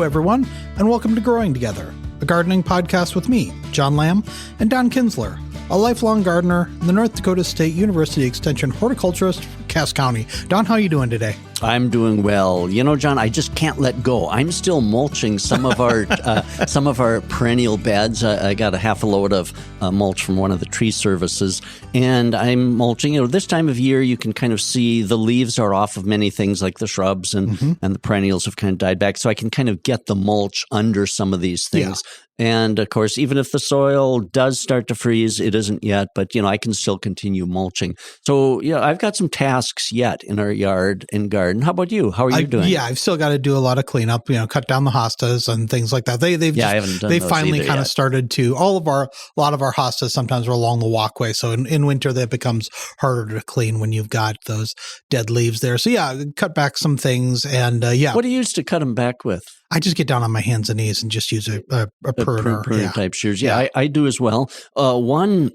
everyone, and welcome to Growing Together, a gardening podcast with me, John Lamb, and Don Kinsler, a lifelong gardener in the North Dakota State University Extension horticulturist for Cass County. Don, how are you doing today? I'm doing well. You know, John, I just can't let go. I'm still mulching some of our perennial beds. I got a half a load of mulch from one of the tree services, and I'm mulching. You know, this time of year, you can kind of see the leaves are off of many things like the shrubs and the perennials have kind of died back. So I can kind of get the mulch under some of these things. Yeah. And of course, even if the soil does start to freeze, it isn't yet, but you know, I can still continue mulching. So yeah, I've got some tasks yet in our yard and garden. How about you? How are you doing? Yeah, I've still got to do a lot of cleanup, you know, cut down the hostas and things like that. They finally kind of started to, a lot of our hostas sometimes are along the walkway. So in winter, that becomes harder to clean when you've got those dead leaves there. So yeah, cut back some things and yeah. What do you use to cut them back with? I just get down on my hands and knees and just use a pruner type shears. Yeah, I do as well. One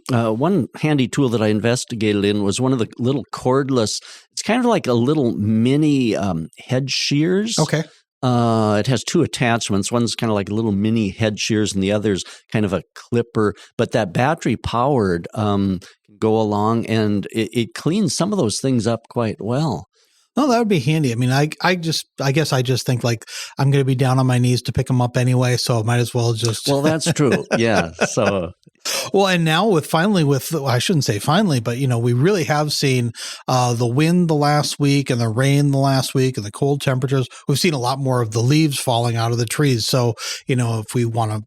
handy tool that I investigated in was one of the little cordless. It's kind of like a little mini head shears. Okay. It has two attachments. One's kind of like a little mini head shears, and the other's kind of a clipper. But that battery powered can go along, and it cleans some of those things up quite well. No, that would be handy. I mean, I guess I just think like I'm going to be down on my knees to pick them up anyway, so I might as well just. Well, that's true. Yeah. So. Well, and now I shouldn't say finally, but you know, we really have seen the wind the last week and the rain the last week and the cold temperatures. We've seen a lot more of the leaves falling out of the trees. So, you know, if we want to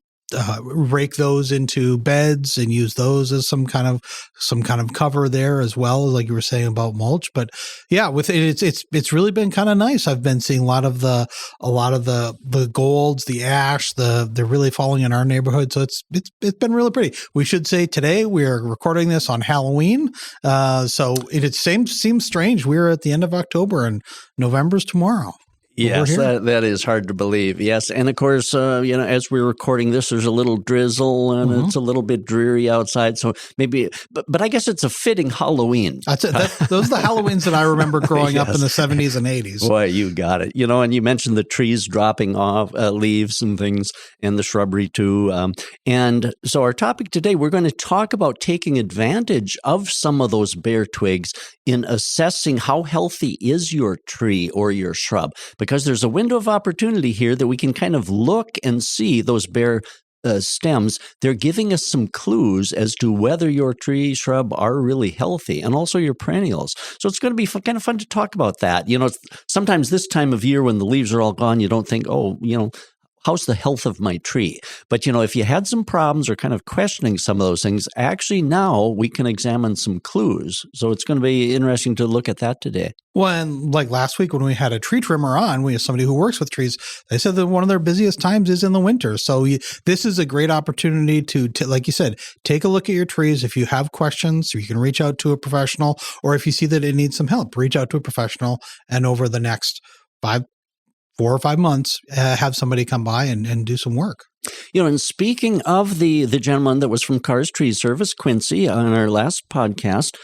rake those into beds and use those as some kind of cover there as well, like you were saying about mulch. But yeah, with it's really been kind of nice. I've been seeing a lot of the golds, the ash, they're really falling in our neighborhood. So it's been really pretty. We should say today we're recording this on Halloween. So it seems strange. We're at the end of October and November's tomorrow. Yes, that is hard to believe. Yes. And of course, you know, as we're recording this, there's a little drizzle and it's a little bit dreary outside. So maybe, but I guess it's a fitting Halloween. That's it. Those are the Halloweens that I remember growing up in the 70s and 80s. Boy, you got it. You know, and you mentioned the trees dropping off leaves and things and the shrubbery too. And so our topic today, we're going to talk about taking advantage of some of those bare twigs in assessing how healthy is your tree or your shrub. Because there's a window of opportunity here that we can kind of look and see those bare stems. They're giving us some clues as to whether your tree, shrub are really healthy, and also your perennials. So it's going to be kind of fun to talk about that. You know, sometimes this time of year when the leaves are all gone, you don't think, oh, you know, how's the health of my tree? But, you know, if you had some problems or kind of questioning some of those things, actually now we can examine some clues. So it's going to be interesting to look at that today. Well, and like last week when we had a tree trimmer on, we have somebody who works with trees. They said that one of their busiest times is in the winter. So this is a great opportunity to, like you said, take a look at your trees. If you have questions, you can reach out to a professional, or if you see that it needs some help, reach out to a professional. And over the next 4 or 5 months, have somebody come by and do some work. You know, and speaking of the gentleman that was from Carr's Tree Service, Quincy, on our last podcast,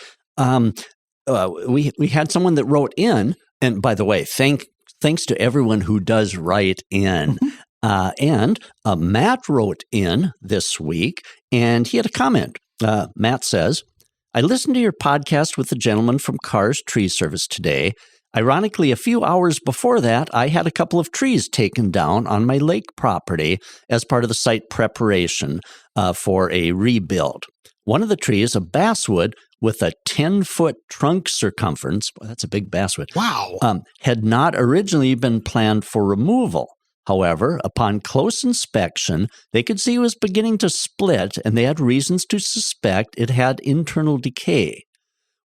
we had someone that wrote in, and by the way, thanks to everyone who does write in. And Matt wrote in this week, and he had a comment. Matt says, I listened to your podcast with the gentleman from Carr's Tree Service today. Ironically, a few hours before that, I had a couple of trees taken down on my lake property as part of the site preparation for a rebuild. One of the trees, a basswood with a 10-foot trunk circumference, boy, that's a big basswood. Wow. Had not originally been planned for removal. However, upon close inspection, they could see it was beginning to split, and they had reasons to suspect it had internal decay.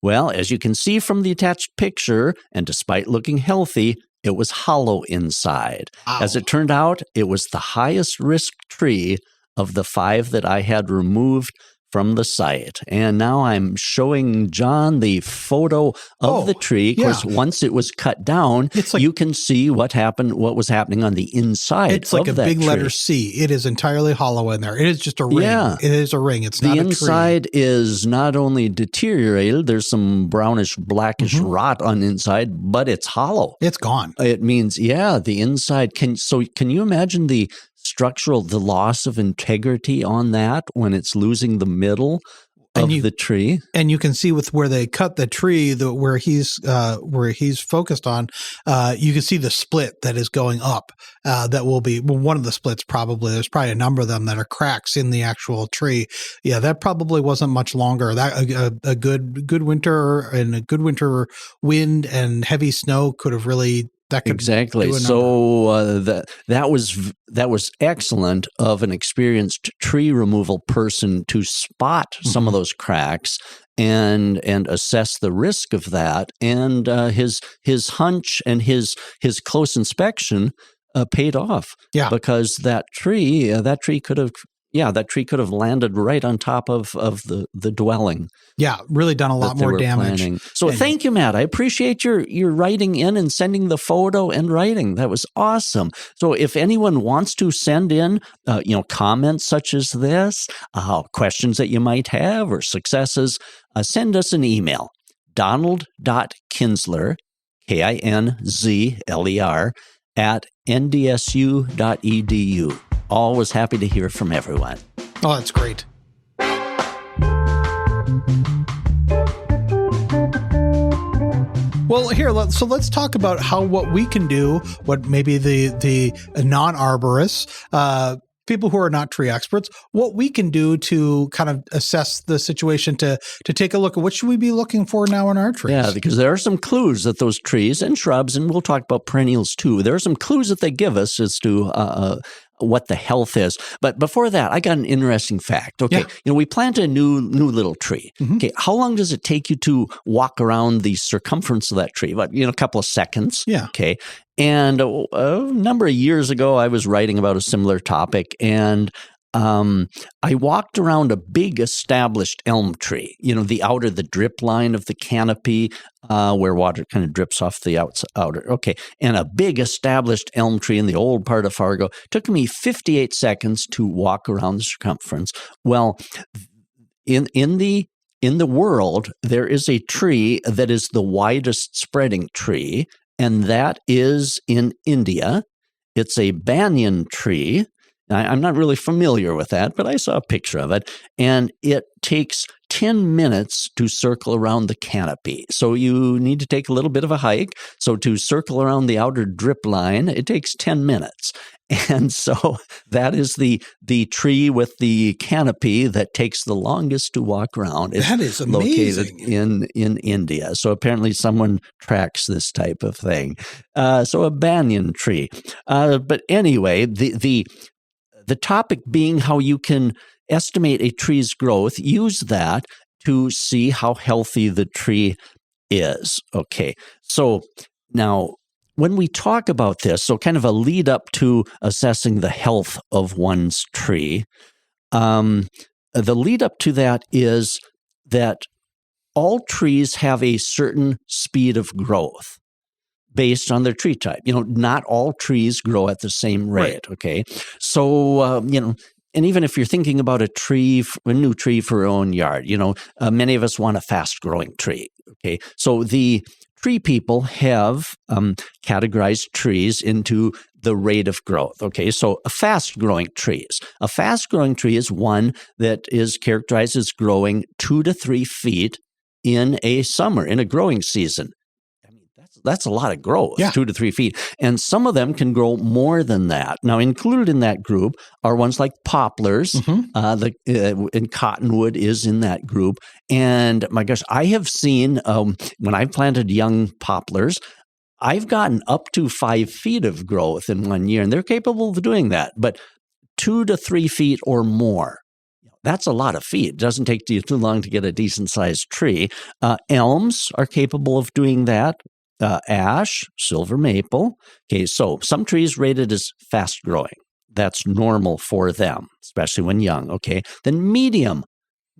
Well, as you can see from the attached picture, and despite looking healthy, it was hollow inside. Wow. As it turned out, it was the highest risk tree of the 5 that I had removed from the site. And now I'm showing John the photo of the tree. Of course, once it was cut down, you can see what was happening on the inside of that tree. It's like a big letter C. It is entirely hollow in there. It is just a ring. Yeah. It is a ring. It's not a tree. The inside is not only deteriorated, there's some brownish, blackish rot on the inside, but it's hollow. It's gone. It means, the inside. Can you imagine the loss of integrity on that when it's losing the middle of the tree? And you can see with where they cut the tree, where he's focused on, you can see the split that is going up. That will be one of the splits. Probably there's probably a number of them that are cracks in the actual tree. Yeah, that probably wasn't much longer. That a good winter and a good winter wind and heavy snow could have really. Exactly. So that was excellent of an experienced tree removal person to spot some of those cracks and assess the risk of that. And his hunch and his close inspection paid off. Yeah, because that tree could have landed right on top of the dwelling. Yeah, really done a lot more damage. Planning. So thank you, Matt. I appreciate your writing in and sending the photo and writing. That was awesome. So if anyone wants to send in, comments such as this, questions that you might have or successes, send us an email, donald.kinsler, KINZLER, @ndsu.edu. Always happy to hear from everyone. Oh, that's great. Well, here, let's talk about what we can do, what maybe the non-arborists, people who are not tree experts, what we can do to kind of assess the situation, to take a look at what should we be looking for now in our trees. Yeah, because there are some clues that those trees and shrubs, and we'll talk about perennials too, there are some clues that they give us as to what the health is. But before that, I got an interesting fact. Okay, we plant a new little tree. Okay, how long does it take you to walk around the circumference of that tree? About a couple of seconds. Yeah. Okay, and a number of years ago, I was writing about a similar topic, and I walked around a big established elm tree, the drip line of the canopy, where water kind of drips off the outer. Okay. And a big established elm tree in the old part of Fargo. Took me 58 seconds to walk around the circumference. Well, in the world, there is a tree that is the widest spreading tree, and that is in India. It's a banyan tree. I'm not really familiar with that, but I saw a picture of it, and it takes 10 minutes to circle around the canopy. So you need to take a little bit of a hike. So to circle around the outer drip line, it takes 10 minutes. And so that is the tree with the canopy that takes the longest to walk around. That is amazing. Located in India. So apparently someone tracks this type of thing. So a banyan tree. But anyway, the topic being how you can estimate a tree's growth, use that to see how healthy the tree is. Okay, so now when we talk about this, so kind of a lead up to assessing the health of one's tree, the lead up to that is that all trees have a certain speed of growth based on their tree type. Not all trees grow at the same rate, right. Okay? So, and even if you're thinking about a new tree for your own yard, many of us want a fast-growing tree, okay? So the tree people have categorized trees into the rate of growth, okay? So a fast-growing tree is one that is characterized as growing 2 to 3 feet in a summer, in a growing season. That's a lot of growth, 2 to 3 feet. And some of them can grow more than that. Now, included in that group are ones like poplars, and cottonwood is in that group. And my gosh, I have seen, when I've planted young poplars, I've gotten up to 5 feet of growth in 1 year, and they're capable of doing that. But 2 to 3 feet or more, that's a lot of feet. It doesn't take you too long to get a decent-sized tree. Elms are capable of doing that. Ash, silver maple. Okay, so some trees rated as fast growing. That's normal for them, especially when young. Okay, then medium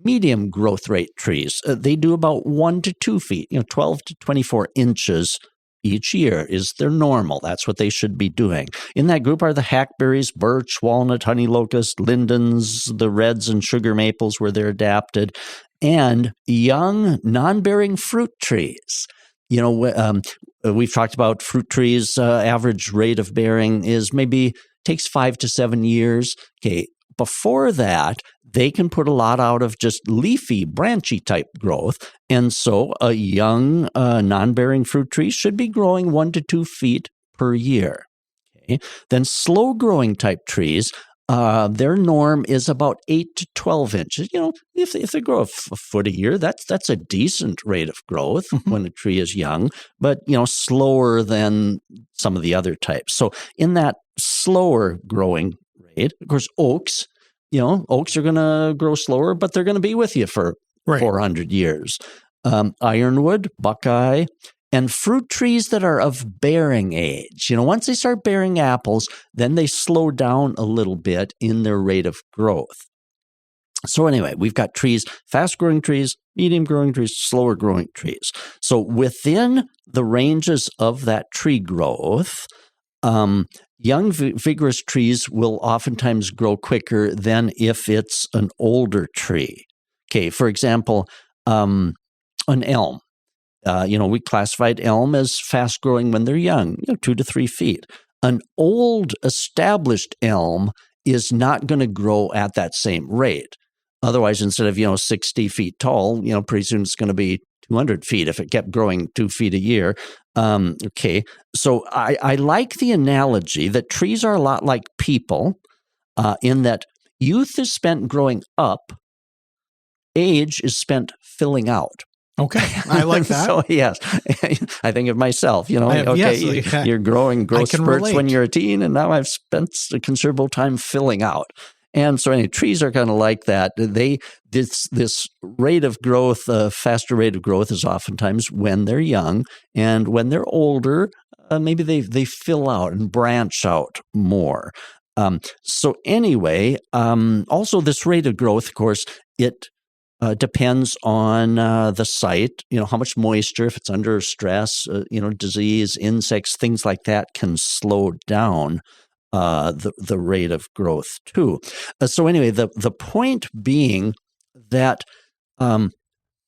Medium growth rate trees, they do about 1 to 2 feet, 12 to 24 inches each year is their normal. That's what they should be doing. In that group are the hackberries, birch, walnut, honey locust, lindens, the reds and sugar maples where they're adapted, and young non-bearing fruit trees. We've talked about fruit trees. Average rate of bearing is maybe takes 5 to 7 years. Okay. Before that, they can put a lot out of just leafy, branchy type growth. And so a young non-bearing fruit tree should be growing 1 to 2 feet per year. Okay. Then slow growing type trees, their norm is about 8 to 12 inches. If they grow a foot a year, that's a decent rate of growth when a tree is young, but, slower than some of the other types. So in that slower growing rate, of course, oaks are going to grow slower, but they're going to be with you for 400 years. Ironwood, buckeye, and fruit trees that are of bearing age. Once they start bearing apples, then they slow down a little bit in their rate of growth. So anyway, we've got trees, fast-growing trees, medium-growing trees, slower-growing trees. So within the ranges of that tree growth, young, vigorous trees will oftentimes grow quicker than if it's an older tree. Okay, for example, an elm. We classified elm as fast-growing when they're young, 2 to 3 feet. An old, established elm is not going to grow at that same rate. Otherwise, instead of 60 feet tall, pretty soon it's going to be 200 feet if it kept growing 2 feet a year. Okay, so I like the analogy that trees are a lot like people in that youth is spent growing up, age is spent filling out. Okay, I like that. So yes, I think of myself. You're growing growth spurts when you're a teen, and now I've spent a considerable time filling out. And so anyway, trees are kind of like that. This rate of growth, faster rate of growth is oftentimes when they're young, and when they're older, maybe they fill out and branch out more. So anyway, also this rate of growth, of course, it depends on the site, how much moisture, if it's under stress, disease, insects, things like that can slow down the rate of growth too. So anyway, the point being that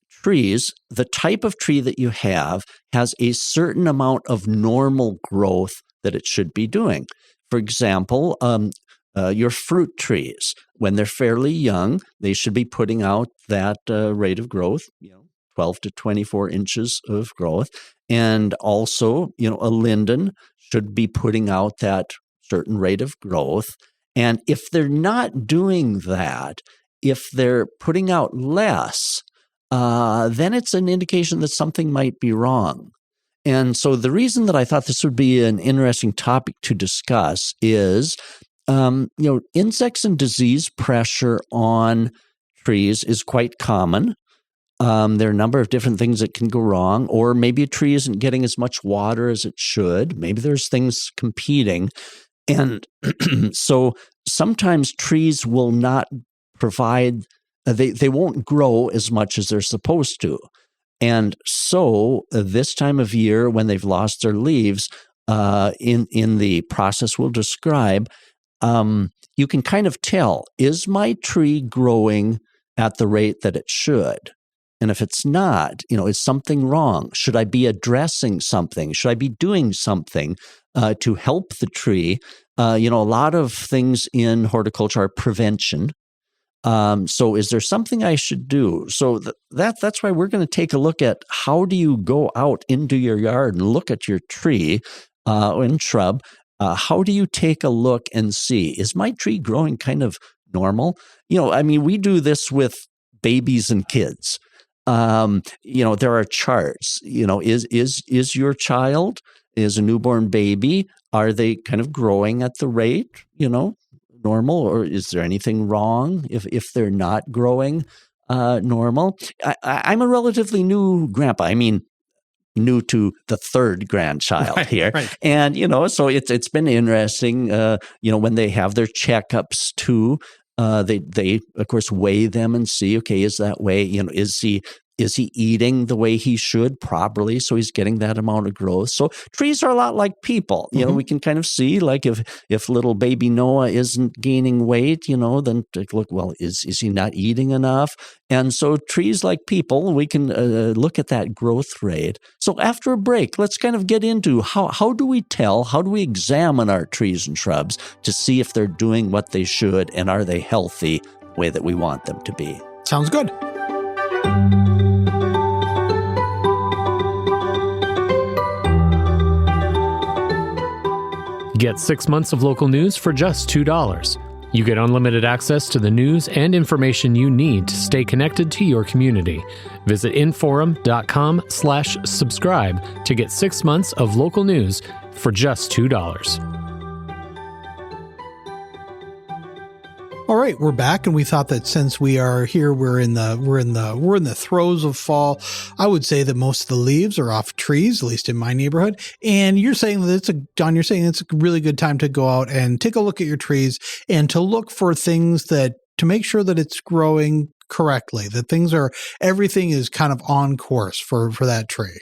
trees, the type of tree that you have has a certain amount of normal growth that it should be doing. For example, your fruit trees, when they're fairly young, they should be putting out that rate of growth, 12 to 24 inches of growth. And also, a linden should be putting out that certain rate of growth. And if they're not doing that, if they're putting out less, then it's an indication that something might be wrong. And so the reason that I thought this would be an interesting topic to discuss is, insects and disease pressure on trees is quite common. There are a number of different things that can go wrong, or maybe a tree isn't getting as much water as it should. Maybe there's things competing. And so sometimes trees will not provide, they won't grow as much as they're supposed to. And so this time of year, when they've lost their leaves, in the process we'll describe, you can kind of tell, is my tree growing at the rate that it should? And if it's not, is something wrong? Should I be addressing something? Should I be doing something to help the tree? A lot of things in horticulture are prevention. So is there something I should do? So that's why we're going to take a look at how do you go out into your yard and look at your tree and shrub. How do you take a look and see, is my tree growing kind of normal? We do this with babies and kids. There are charts, is your child, is a newborn baby, are they kind of growing at the rate, normal, or is there anything wrong if they're not growing normal? I'm a relatively new grandpa. New to the third grandchild here. Right. And, so it's been interesting, when they have their checkups too. They of course weigh them and see, okay, is that way, is he eating the way he should properly, so he's getting that amount of growth? So trees are a lot like people. We can kind of see, like, if little baby Noah isn't gaining weight, then look, well, is he not eating enough? And so trees like people, we can look at that growth rate. So after a break, let's kind of get into how do we examine our trees and shrubs to see if they're doing what they should and are they healthy the way that we want them to be? Sounds good. Get 6 months of local news for just $2. You get unlimited access to the news and information you need to stay connected to your community. Visit inforum.com/subscribe to get 6 months of local news for just $2. All right, we're back, and we thought that since we are here, we're in the throes of fall. I would say that most of the leaves are off trees, at least in my neighborhood. And you're saying that Don, you're saying it's a really good time to go out and take a look at your trees and to look for things to make sure that it's growing correctly, that everything is kind of on course for that tree.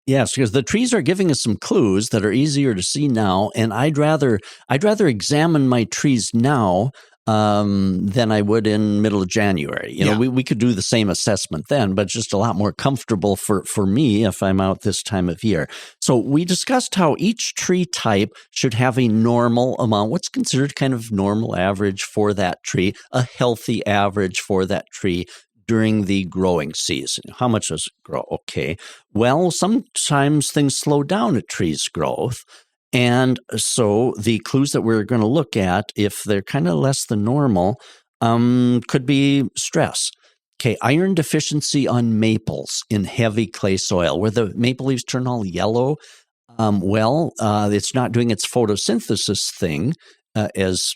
Yes, because the trees are giving us some clues that are easier to see now, and I'd rather examine my trees now than I would in middle of January. We could do the same assessment then, but it's just a lot more comfortable for me if I'm out this time of year. So we discussed how each tree type should have a normal amount, what's considered kind of normal average for that tree, a healthy average for that tree during the growing season. How much does it grow? Okay. Well, sometimes things slow down a tree's growth. And so the clues that we're going to look at, if they're kind of less than normal, could be stress. Okay, iron deficiency on maples in heavy clay soil, where the maple leaves turn all yellow. It's not doing its photosynthesis thing as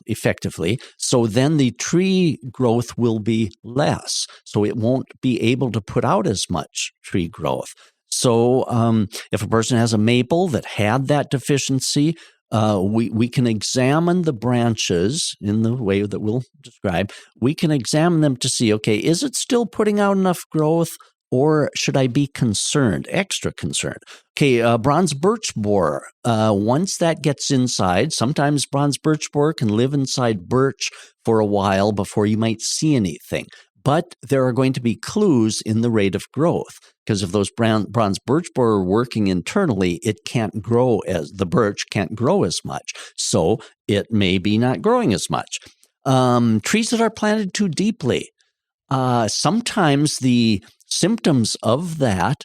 effectively. So then the tree growth will be less. So it won't be able to put out as much tree growth. So if a person has a maple that had that deficiency, we can examine the branches in the way that we'll describe. We can examine them to see, okay, is it still putting out enough growth, or should I be concerned, extra concerned? Okay, bronze birch borer, once that gets inside, sometimes bronze birch borer can live inside birch for a while before you might see anything. But there are going to be clues in the rate of growth, because if those bronze birch borer are working internally, the birch can't grow as much. So it may be not growing as much. Trees that are planted too deeply. Sometimes the symptoms of that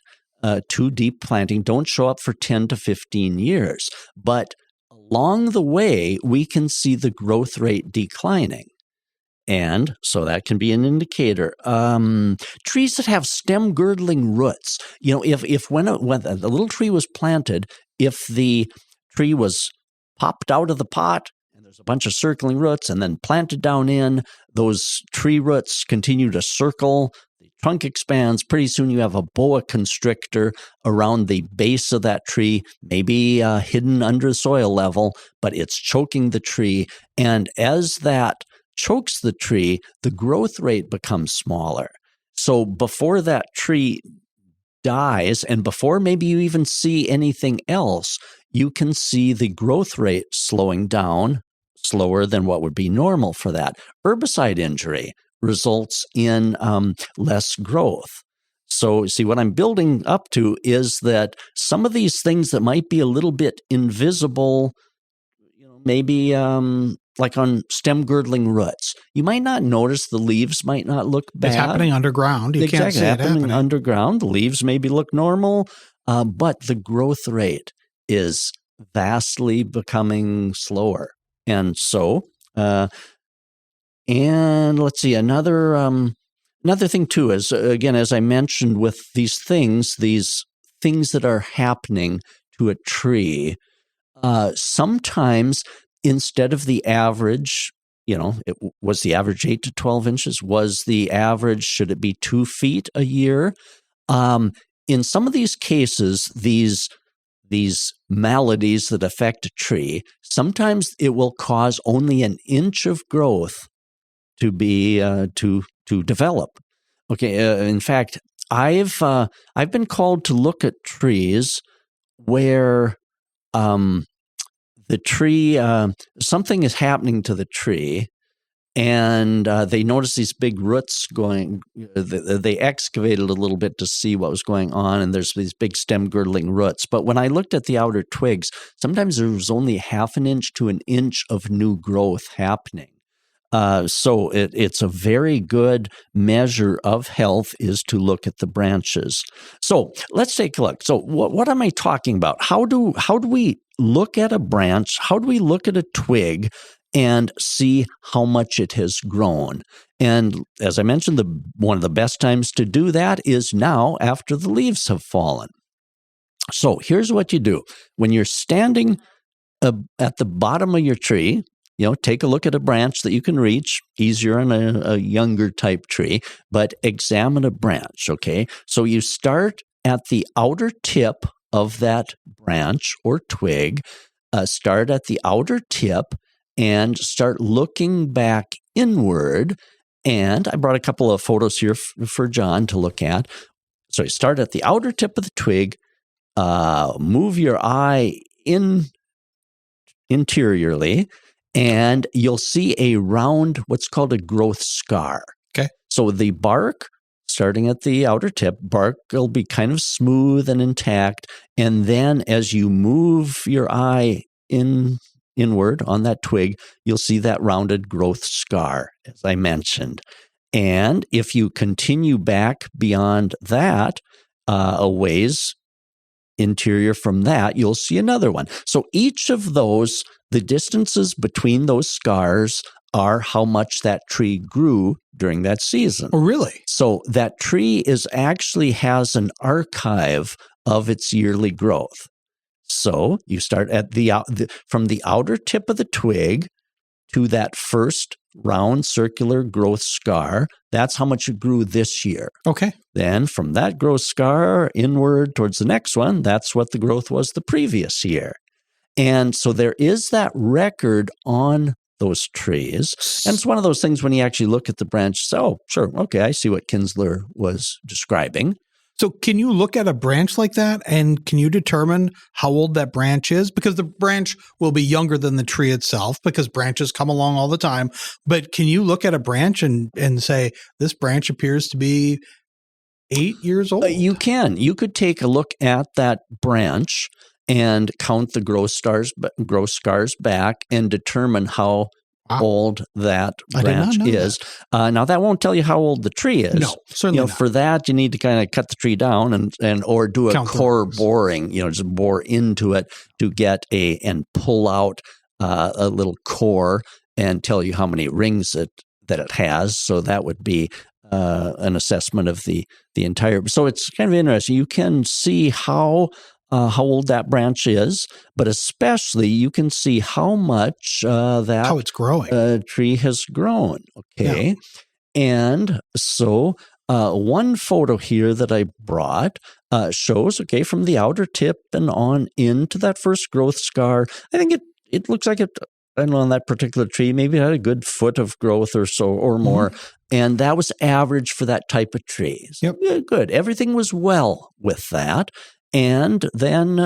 too deep planting don't show up for 10 to 15 years. But along the way, we can see the growth rate declining. And so that can be an indicator. Trees that have stem girdling roots. If when a little tree was planted, if the tree was popped out of the pot and there's a bunch of circling roots and then planted down in, those tree roots continue to circle, the trunk expands. Pretty soon you have a boa constrictor around the base of that tree, maybe hidden under soil level, but it's choking the tree. And as that chokes the tree, the growth rate becomes smaller. So before that tree dies, and before maybe you even see anything else, you can see the growth rate slowing down, slower than what would be normal for that. Herbicide injury results in less growth. So see, what I'm building up to is that some of these things that might be a little bit invisible, maybe like on stem girdling roots, you might not notice, the leaves might not look bad. It's happening underground. You can't see it happening underground. The leaves maybe look normal, but the growth rate is vastly becoming slower. And so, and let's see, another thing too is, again, as I mentioned, with these things that are happening to a tree, sometimes instead of the average, it was the average 8 to 12 inches, was the average, should it be 2 feet a year? In some of these cases, these maladies that affect a tree, sometimes it will cause only an inch of growth to be to develop. Okay, in fact, I've been called to look at trees where the tree something is happening to the tree, and they noticed these big roots going. They excavated a little bit to see what was going on, and there's these big stem girdling roots. But when I looked at the outer twigs, sometimes there was only half an inch to an inch of new growth happening. So it's a very good measure of health is to look at the branches. So let's take a look. So what am I talking about? How do we look at a branch? How do we look at a twig and see how much it has grown? And as I mentioned, one of the best times to do that is now after the leaves have fallen. So here's what you do. When you're standing at the bottom of your tree, take a look at a branch that you can reach, easier on a younger type tree, but examine a branch, okay? So you start at the outer tip of that branch or twig, start at the outer tip and start looking back inward. And I brought a couple of photos here for John to look at. So you start at the outer tip of the twig, move your eye interiorly, and you'll see a round, what's called a growth scar. Okay. So the bark, starting at the outer tip, bark will be kind of smooth and intact. And then as you move your eye inward on that twig, you'll see that rounded growth scar, as I mentioned. And if you continue back beyond that, a ways interior from that, you'll see another one. So each of those, the distances between those scars are how much that tree grew during that season. Oh, really? So that tree actually has an archive of its yearly growth. So you start at from the outer tip of the twig to that first round circular growth scar. That's how much it grew this year. Okay. Then from that growth scar inward towards the next one, that's what the growth was the previous year. And so there is that record on those trees. And it's one of those things when you actually look at the branch, oh, sure, okay, I see what Kinsler was describing. So can you look at a branch like that and can you determine how old that branch is? Because the branch will be younger than the tree itself because branches come along all the time. But can you look at a branch and say, this branch appears to be 8 years old? You can. You could take a look at that branch and count the growth scars back and determine how old that branch is. Now that won't tell you how old the tree is. No, certainly not. For that, you need to kind of cut the tree down and or do a core boring. Just bore into it to get and pull out a little core and tell you how many rings that it has. So that would be an assessment of the entire. So it's kind of interesting. You can see how old that branch is, but especially you can see how much how it's growing. Tree has grown. Okay, yeah. And so one photo here that I brought shows from the outer tip and on into that first growth scar. I think it looks like it. I don't know, on that particular tree, maybe it had a good foot of growth or so or more. Mm-hmm. And that was average for that type of tree. So good. Everything was well with that. And then,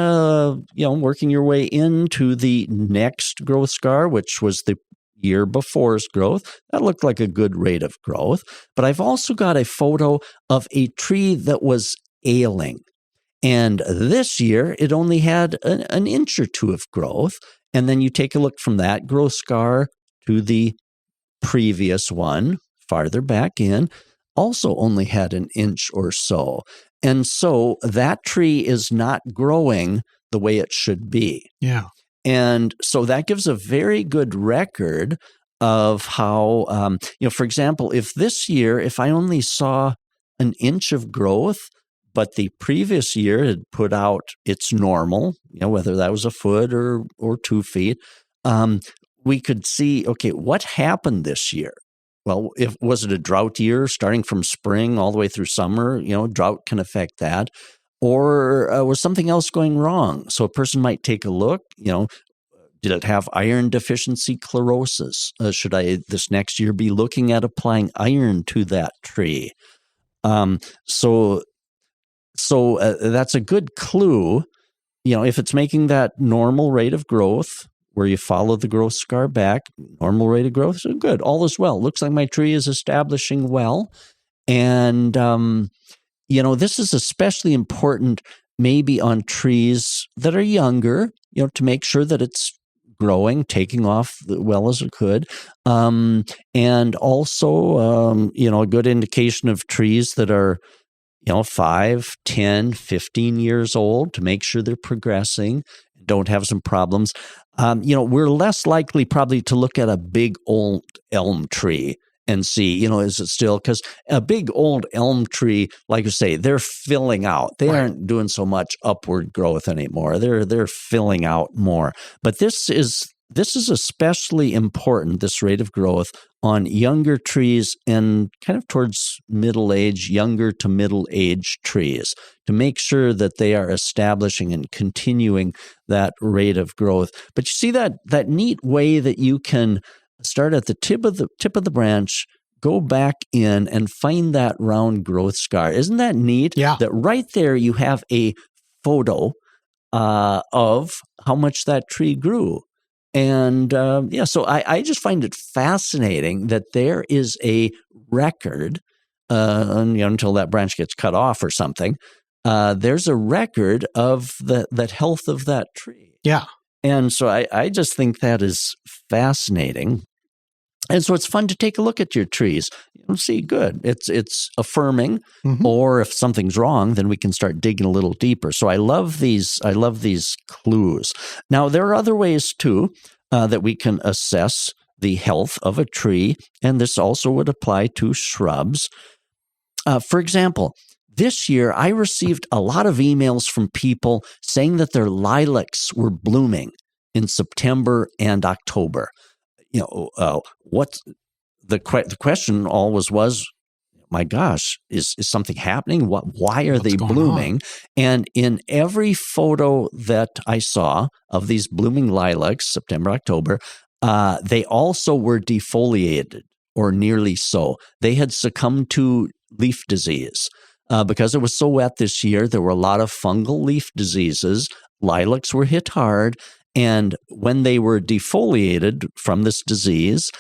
working your way into the next growth scar, which was the year before's growth, that looked like a good rate of growth. But I've also got a photo of a tree that was ailing. And this year, it only had an inch or two of growth. And then you take a look from that growth scar to the previous one, farther back in, also only had an inch or so. And so that tree is not growing the way it should be. Yeah. And so that gives a very good record of how, for example, if this year, if I only saw an inch of growth, but the previous year had put out its normal, whether that was a foot or 2 feet, we could see, what happened this year? Well, was it a drought year starting from spring all the way through summer? Drought can affect that. Or was something else going wrong? So a person might take a look, Did it have iron deficiency chlorosis? Should I this next year be looking at applying iron to that tree? So that's a good clue. If it's making that normal rate of growth where you follow the growth scar back, normal rate of growth, so good. All is well. Looks like my tree is establishing well. And, this is especially important maybe on trees that are younger, to make sure that it's growing, taking off well as it could. And also, a good indication of trees that are 5, 10, 15 years old to make sure they're progressing, don't have some problems. We're less likely probably to look at a big old elm tree and see, is it still, because a big old elm tree, like you say, they're filling out. They aren't doing so much upward growth anymore. They're filling out more. But this is especially important, this rate of growth on younger trees and kind of towards middle age, younger to middle age trees, to make sure that they are establishing and continuing that rate of growth. But you see that neat way that you can start at the tip of the branch, go back in and find that round growth scar. Isn't that neat? Yeah. That right there you have a photo of how much that tree grew. And so I just find it fascinating that there is a record, until that branch gets cut off or something, there's a record of that health of that tree. Yeah. And so I just think that is fascinating. And so it's fun to take a look at your trees. See, good. It's affirming. Mm-hmm. Or if something's wrong, then we can start digging a little deeper. So I love these clues. Now, there are other ways too that we can assess the health of a tree, and this also would apply to shrubs. For example, this year I received a lot of emails from people saying that their lilacs were blooming in September and October. What the question always was, my gosh, is something happening? Why are they blooming? And in every photo that I saw of these blooming lilacs, September, October, they also were defoliated or nearly so. They had succumbed to leaf disease. Because it was so wet this year, there were a lot of fungal leaf diseases. Lilacs were hit hard. And when they were defoliated from this disease,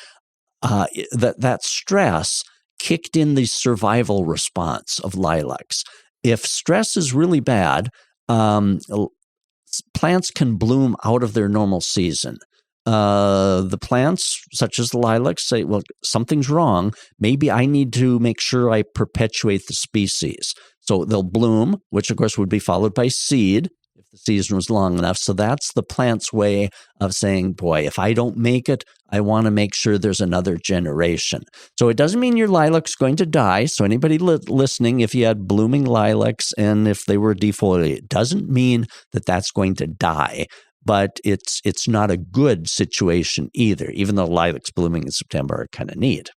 that stress kicked in the survival response of lilacs. If stress is really bad, plants can bloom out of their normal season. The plants, such as the lilacs, say, well, something's wrong. Maybe I need to make sure I perpetuate the species. So they'll bloom, which of course would be followed by seed if the season was long enough. So that's the plant's way of saying, boy, if I don't make it, I want to make sure there's another generation. So it doesn't mean your lilac's going to die. So anybody listening, if you had blooming lilacs and if they were defoliated, it doesn't mean that that's going to die. But it's not a good situation either, even though lilacs blooming in September are kind of neat.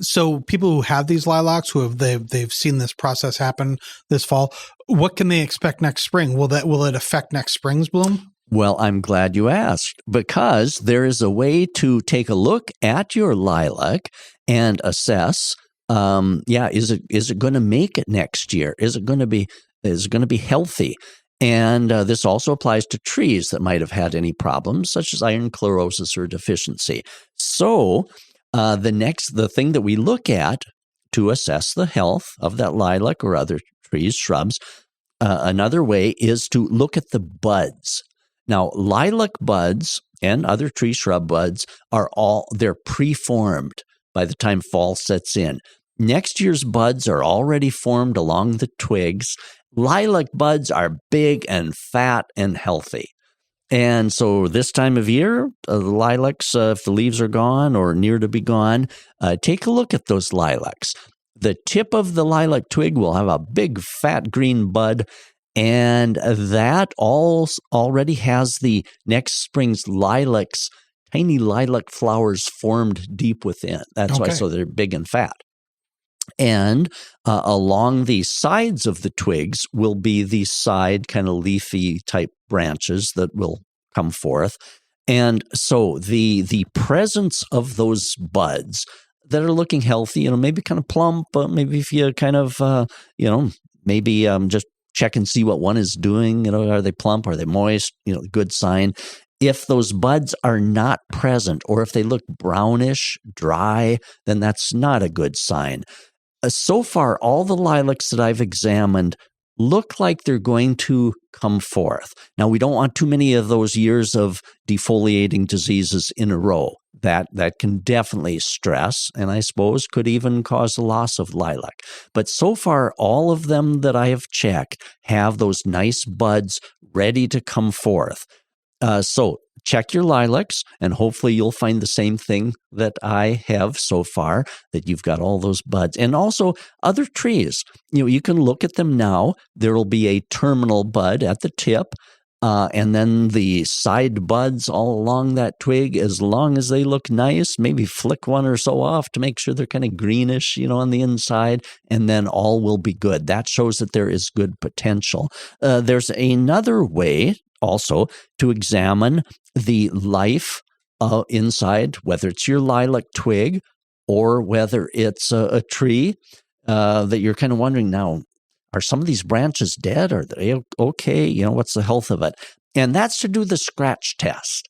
So people who have these lilacs, they've seen this process happen this fall, what can they expect next spring? Will it affect next spring's bloom? Well, I'm glad you asked, because there is a way to take a look at your lilac and assess, is it going to make it next year? Is it going to be healthy? And this also applies to trees that might have had any problems, such as iron chlorosis or deficiency. So the thing that we look at to assess the health of that lilac or other trees, shrubs, another way is to look at the buds. Now, lilac buds and other tree shrub buds they're preformed by the time fall sets in. Next year's buds are already formed along the twigs. Lilac buds are big and fat and healthy. And so this time of year, the lilacs, if the leaves are gone or near to be gone, take a look at those lilacs. The tip of the lilac twig will have a big fat green bud, and that already has the next spring's lilacs, tiny lilac flowers formed deep within. That's why so they're big and fat. And along the sides of the twigs will be the side kind of leafy type branches that will come forth. And so the presence of those buds that are looking healthy, maybe kind of plump, maybe if you kind of, maybe just check and see what one is doing, are they plump, are they moist, good sign. If those buds are not present, or if they look brownish, dry, then that's not a good sign. So far, all the lilacs that I've examined look like they're going to come forth. Now, we don't want too many of those years of defoliating diseases in a row. That can definitely stress, and I suppose could even cause the loss of lilac. But so far, all of them that I have checked have those nice buds ready to come forth. So check your lilacs, and hopefully you'll find the same thing that I have so far, that you've got all those buds. And also other trees, you can look at them now. There will be a terminal bud at the tip, and then the side buds all along that twig, as long as they look nice, maybe flick one or so off to make sure they're kind of greenish, on the inside, and then all will be good. That shows that there is good potential. There's another way also to examine the life inside, whether it's your lilac twig or whether it's a tree that you're kind of wondering now, are some of these branches dead? Are they okay? What's the health of it? And that's to do the scratch test.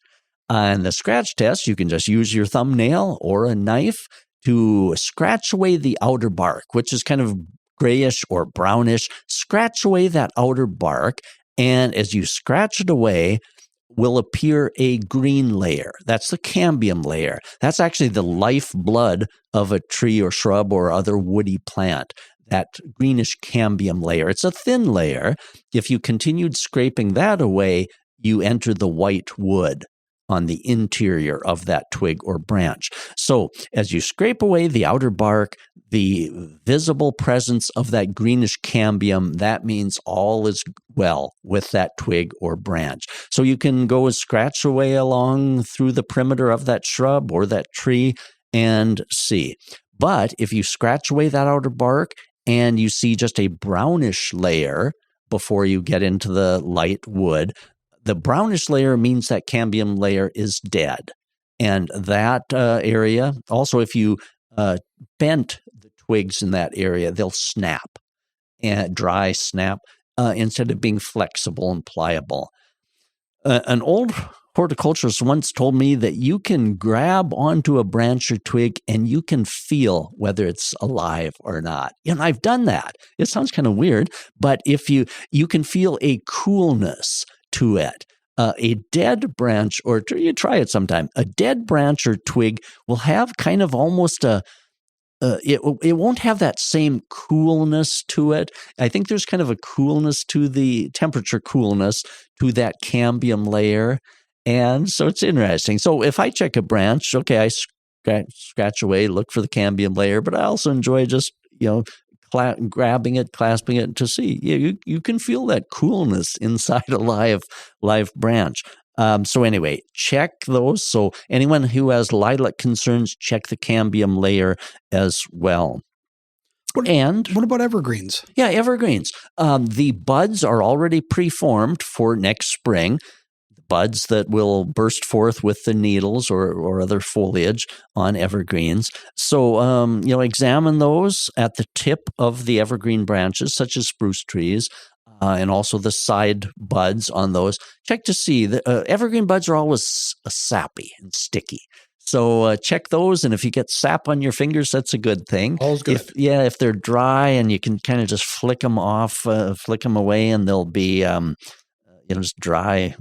And the scratch test, you can just use your thumbnail or a knife to scratch away the outer bark, which is kind of grayish or brownish. Scratch away that outer bark. And as you scratch it away, will appear a green layer. That's the cambium layer. That's actually the lifeblood of a tree or shrub or other woody plant, that greenish cambium layer. It's a thin layer. If you continued scraping that away, you enter the white wood on the interior of that twig or branch. So as you scrape away the outer bark, the visible presence of that greenish cambium, that means all is well with that twig or branch. So you can go and scratch away along through the perimeter of that shrub or that tree and see. But if you scratch away that outer bark and you see just a brownish layer before you get into the light wood, the brownish layer means that cambium layer is dead. And that area, also if you bent the twigs in that area, they'll snap, and dry snap, instead of being flexible and pliable. An old horticulturist once told me that you can grab onto a branch or twig and you can feel whether it's alive or not. I've done that. It sounds kind of weird, but if you can feel a coolness to it. A dead branch or tree, you try it sometime. A dead branch or twig will have kind of almost it won't have that same coolness to it. I think there's kind of a coolness to the temperature coolness to that cambium layer. And so it's interesting. So if I check a branch, okay, I scratch away, look for the cambium layer, but I also enjoy just, grabbing it, clasping it to see. You can feel that coolness inside a live branch. So anyway, check those. So anyone who has lilac concerns, check the cambium layer as well. What about evergreens? Yeah, evergreens. The buds are already preformed for next spring. Buds that will burst forth with the needles or other foliage on evergreens. So, examine those at the tip of the evergreen branches, such as spruce trees, and also the side buds on those. Check to see. The evergreen buds are always sappy and sticky. So check those, and if you get sap on your fingers, that's a good thing. All's good. If they're dry and you can kind of just flick them off, flick them away, and they'll be just dry,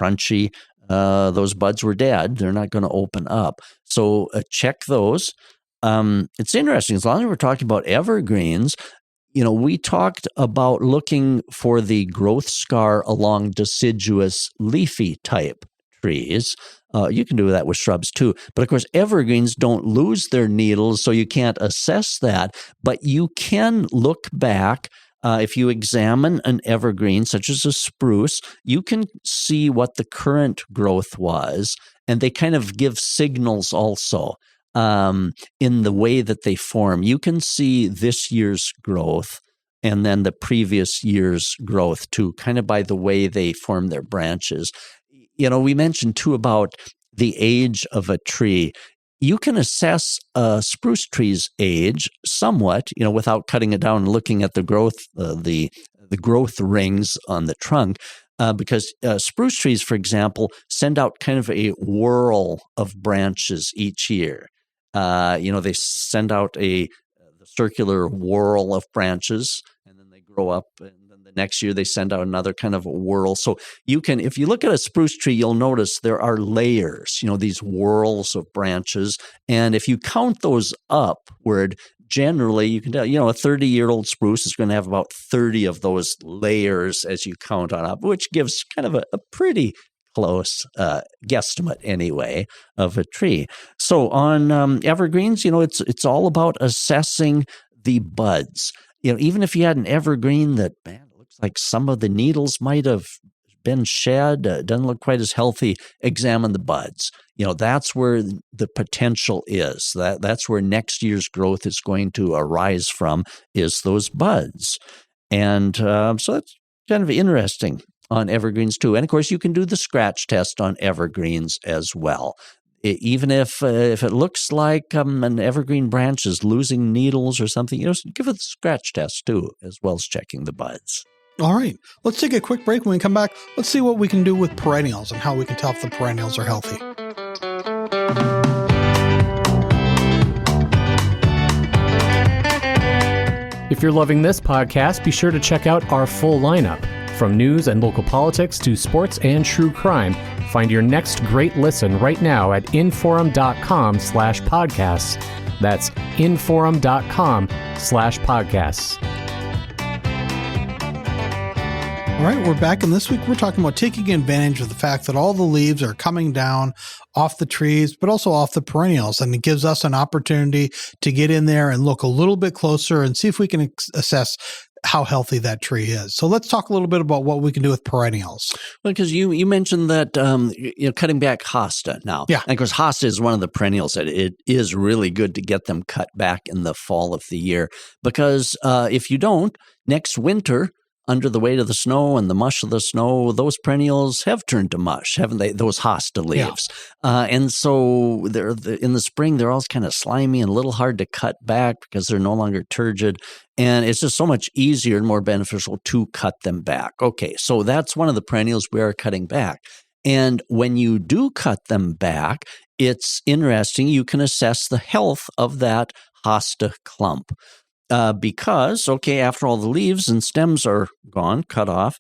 crunchy, those buds were dead. They're not going to open up. So check those. It's interesting. As long as we're talking about evergreens, we talked about looking for the growth scar along deciduous leafy type trees. You can do that with shrubs too. But of course, evergreens don't lose their needles, so you can't assess that. But you can look back. If you examine an evergreen, such as a spruce, you can see what the current growth was, and they kind of give signals also in the way that they form. You can see this year's growth and then the previous year's growth too, kind of by the way they form their branches. we mentioned too about the age of a tree. You can assess a spruce tree's age somewhat, without cutting it down and looking at the growth, the growth rings on the trunk, because spruce trees, for example, send out kind of a whirl of branches each year. They send out a circular whirl of branches, and then they grow up, and then the next year they send out another kind of a whirl. So if you look at a spruce tree, you'll notice there are layers, these whirls of branches. And if you count those upward, generally you can tell, a 30-year-old spruce is going to have about 30 of those layers as you count on up, which gives kind of a pretty close guesstimate anyway of a tree. So on evergreens, it's all about assessing the buds. Even if you had an evergreen that, man, it looks like some of the needles might have been shed, doesn't look quite as healthy, examine the buds. That's where the potential is. That's where next year's growth is going to arise from, is those buds. And so that's kind of interesting on evergreens too. And of course, you can do the scratch test on evergreens as well. Even if it looks like an evergreen branch is losing needles or something, give it the scratch test too, as well as checking the buds. All right, let's take a quick break. When we come back, let's see what we can do with perennials and how we can tell if the perennials are healthy. If you're loving this podcast, be sure to check out our full lineup. From news and local politics to sports and true crime, find your next great listen right now at inforum.com/podcasts. That's inforum.com/podcasts. All right, we're back, and this week we're talking about taking advantage of the fact that all the leaves are coming down off the trees, but also off the perennials, and it gives us an opportunity to get in there and look a little bit closer and see if we can assess how healthy that tree is. So let's talk a little bit about what we can do with perennials. Well, because you mentioned that cutting back hosta now. Yeah. And of course, hosta is one of the perennials that it is really good to get them cut back in the fall of the year, because if you don't, next winter, under the weight of the snow and the mush of the snow, those perennials have turned to mush, haven't they? Those hosta leaves. Yeah. And so in the spring, they're all kind of slimy and a little hard to cut back because they're no longer turgid. And it's just so much easier and more beneficial to cut them back. Okay, so that's one of the perennials we are cutting back. And when you do cut them back, it's interesting. You can assess the health of that hosta clump. Because, after all the leaves and stems are gone, cut off,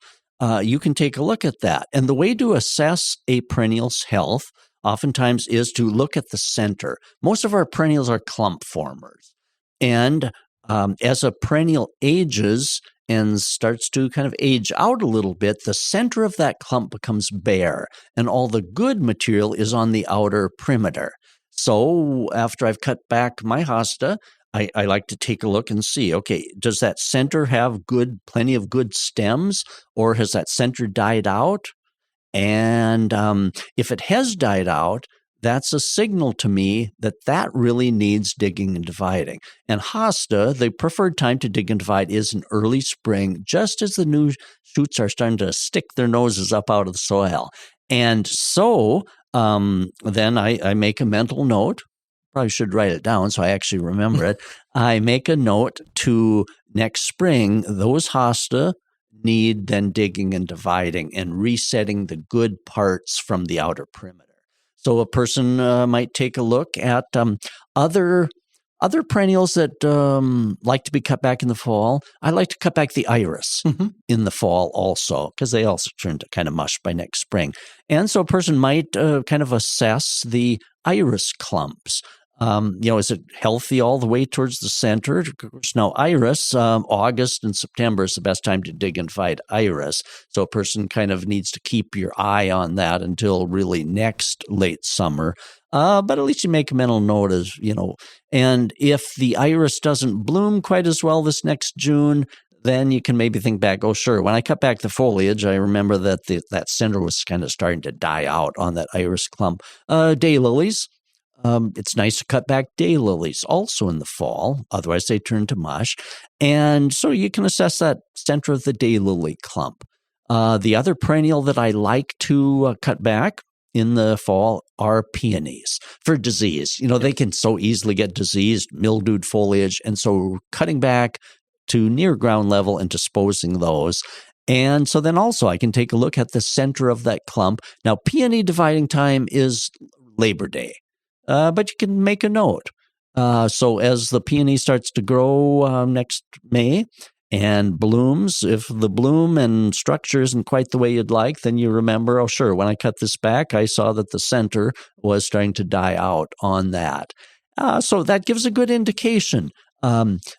you can take a look at that. And the way to assess a perennial's health oftentimes is to look at the center. Most of our perennials are clump formers. And as a perennial ages and starts to kind of age out a little bit, the center of that clump becomes bare, and all the good material is on the outer perimeter. So after I've cut back my hosta, I like to take a look and see, does that center have plenty of good stems, or has that center died out? And if it has died out, that's a signal to me that really needs digging and dividing. And hosta, the preferred time to dig and divide is in early spring, just as the new shoots are starting to stick their noses up out of the soil. And so then I make a mental note. Probably should write it down so I actually remember it. I make a note to next spring, those hosta need then digging and dividing and resetting the good parts from the outer perimeter. So a person might take a look at other perennials that like to be cut back in the fall. I like to cut back the iris in the fall also, because they also turn to kind of mush by next spring. And so a person might kind of assess the iris clumps. Is it healthy all the way towards the center? Of course, now iris, August and September is the best time to dig and divide iris. So a person kind of needs to keep your eye on that until really next late summer. But at least you make a mental note and if the iris doesn't bloom quite as well this next June, then you can maybe think back, when I cut back the foliage, I remember that that center was kind of starting to die out on that iris clump. Daylilies. It's nice to cut back daylilies also in the fall, otherwise they turn to mush. And so you can assess that center of the daylily clump. The other perennial that I like to cut back in the fall are peonies for disease. They can so easily get diseased, mildewed foliage, and so cutting back to near ground level and disposing those. And so then also I can take a look at the center of that clump. Now, peony dividing time is Labor Day, but you can make a note. So as the peony starts to grow next May and blooms, if the bloom and structure isn't quite the way you'd like, then you remember, oh, sure, when I cut this back, I saw that the center was starting to die out on that. So that gives a good indication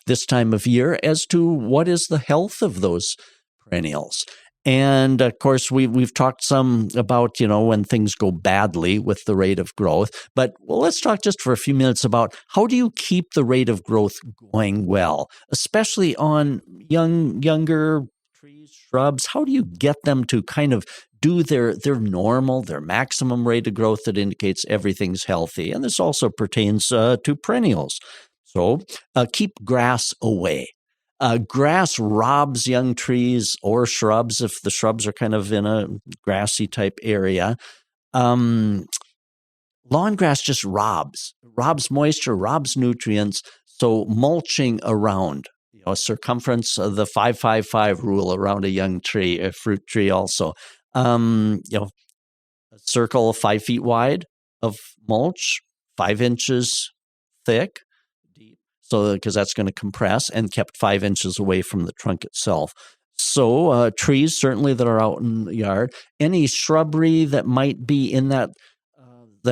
this time of year as to what is the health of those perennials. And of course, we've talked some about, when things go badly with the rate of growth. But let's talk just for a few minutes about how do you keep the rate of growth going well, especially on younger trees, shrubs. How do you get them to kind of do their normal, their maximum rate of growth that indicates everything's healthy? And this also pertains to perennials. So keep grass away. Grass robs young trees or shrubs if the shrubs are kind of in a grassy type area. Lawn grass just robs moisture, robs nutrients. So mulching around, a circumference of the 5-5-5 rule around a young tree, a fruit tree also. A circle of 5 feet wide of mulch, 5 inches thick. So, because that's going to compress, and kept 5 inches away from the trunk itself. So trees certainly that are out in the yard, any shrubbery that might be in that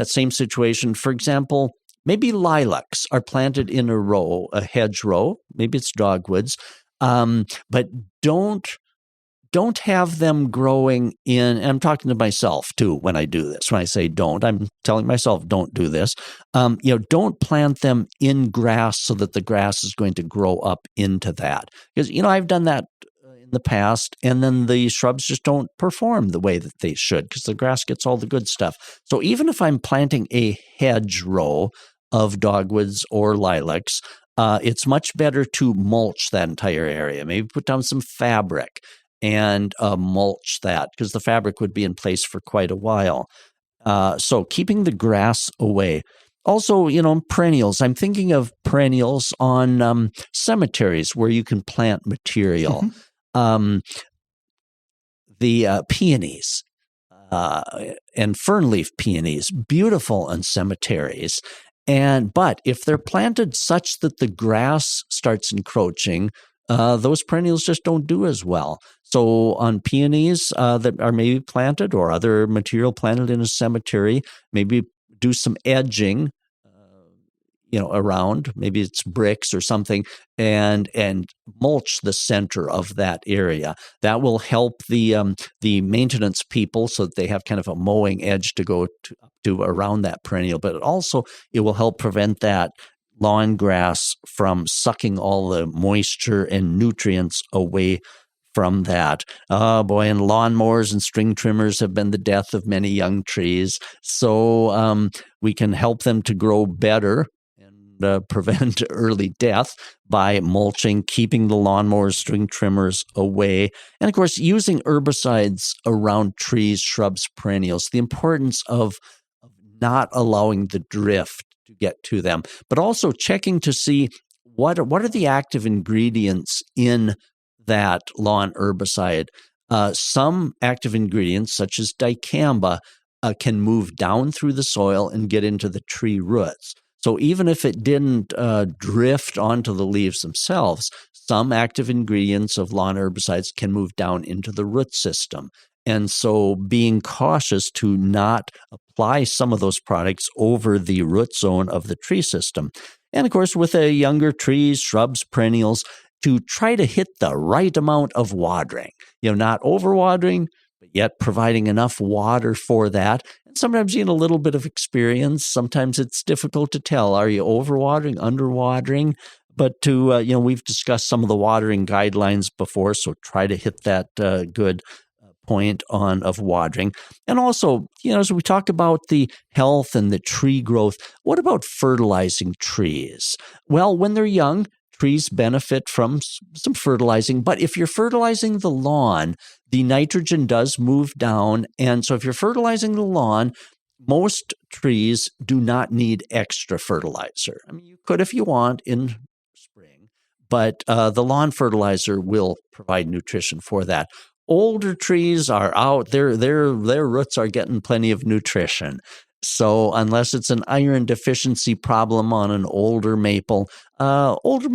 same situation. For example, maybe lilacs are planted in a row, a hedge row. Maybe it's dogwoods, but don't have them growing in, and I'm talking to myself too when I do this. When I say don't, I'm telling myself don't do this. Don't plant them in grass so that the grass is going to grow up into that. Because, I've done that in the past, and then the shrubs just don't perform the way that they should because the grass gets all the good stuff. So even if I'm planting a hedge row of dogwoods or lilacs, it's much better to mulch that entire area. Maybe put down some fabric and mulch that because the fabric would be in place for quite a while. So keeping the grass away. Also, perennials. I'm thinking of perennials on cemeteries where you can plant material. Mm-hmm. The peonies and fernleaf peonies, beautiful on cemeteries. But if they're planted such that the grass starts encroaching, those perennials just don't do as well. So on peonies that are maybe planted or other material planted in a cemetery, maybe do some edging, around. Maybe it's bricks or something, and mulch the center of that area. That will help the maintenance people so that they have kind of a mowing edge to go to around that perennial. But it will help prevent that lawn grass from sucking all the moisture and nutrients away from that. Oh boy, and lawnmowers and string trimmers have been the death of many young trees. So we can help them to grow better and prevent early death by mulching, keeping the lawnmowers, string trimmers away, and of course using herbicides around trees, shrubs, perennials. The importance of not allowing the drift to get to them, but also checking to see what are the active ingredients in that lawn herbicide. Some active ingredients, such as dicamba, can move down through the soil and get into the tree roots. So even if it didn't drift onto the leaves themselves, some active ingredients of lawn herbicides can move down into the root system. And so being cautious to not apply some of those products over the root zone of the tree system. And of course, with younger trees, shrubs, perennials, to try to hit the right amount of watering. Not overwatering, but yet providing enough water for that. And sometimes you need a little bit of experience. Sometimes it's difficult to tell. Are you overwatering, underwatering? But we've discussed some of the watering guidelines before, so try to hit that good point of watering. And also, as we talk about the health and the tree growth, what about fertilizing trees? Well, when they're young, trees benefit from some fertilizing, but if you're fertilizing the lawn, the nitrogen does move down. And so if you're fertilizing the lawn, most trees do not need extra fertilizer. I mean, you could if you want in spring, but the lawn fertilizer will provide nutrition for that. Older trees are out, their roots are getting plenty of nutrition. So unless it's an iron deficiency problem on an older maple, older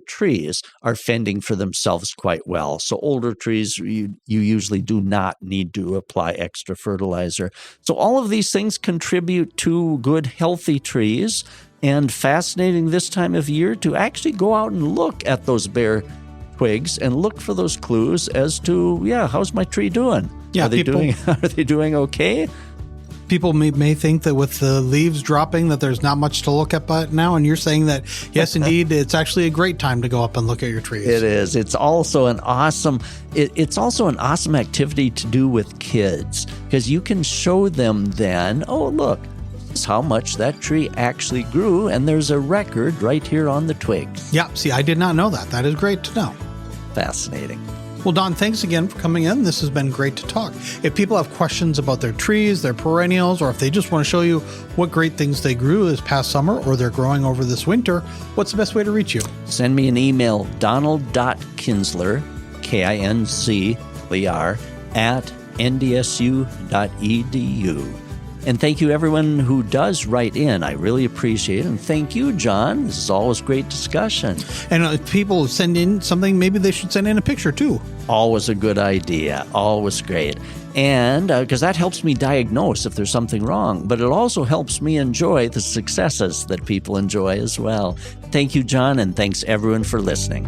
trees are fending for themselves quite well. So older trees, you usually do not need to apply extra fertilizer. So all of these things contribute to good, healthy trees, and fascinating this time of year to actually go out and look at those bare twigs and look for those clues as to, how's my tree doing? Yeah, are they doing okay? People may think that with the leaves dropping that there's not much to look at but now, and you're saying that, yes, indeed, it's actually a great time to go up and look at your trees. It is. It's also an awesome activity to do with kids, because you can show them then, oh, look, this is how much that tree actually grew, and there's a record right here on the twigs. Yeah, see, I did not know that. That is great to know. Fascinating. Well, Don, thanks again for coming in. This has been great to talk. If people have questions about their trees, their perennials, or if they just want to show you what great things they grew this past summer or they're growing over this winter, what's the best way to reach you? Send me an email, donald.kinsler, Kinsler, at ndsu.edu. And thank you, everyone who does write in. I really appreciate it. And thank you, John. This is always great discussion. And if people send in something, maybe they should send in a picture, too. Always a good idea. Always great. And because that helps me diagnose if there's something wrong. But it also helps me enjoy the successes that people enjoy as well. Thank you, John, and thanks, everyone, for listening.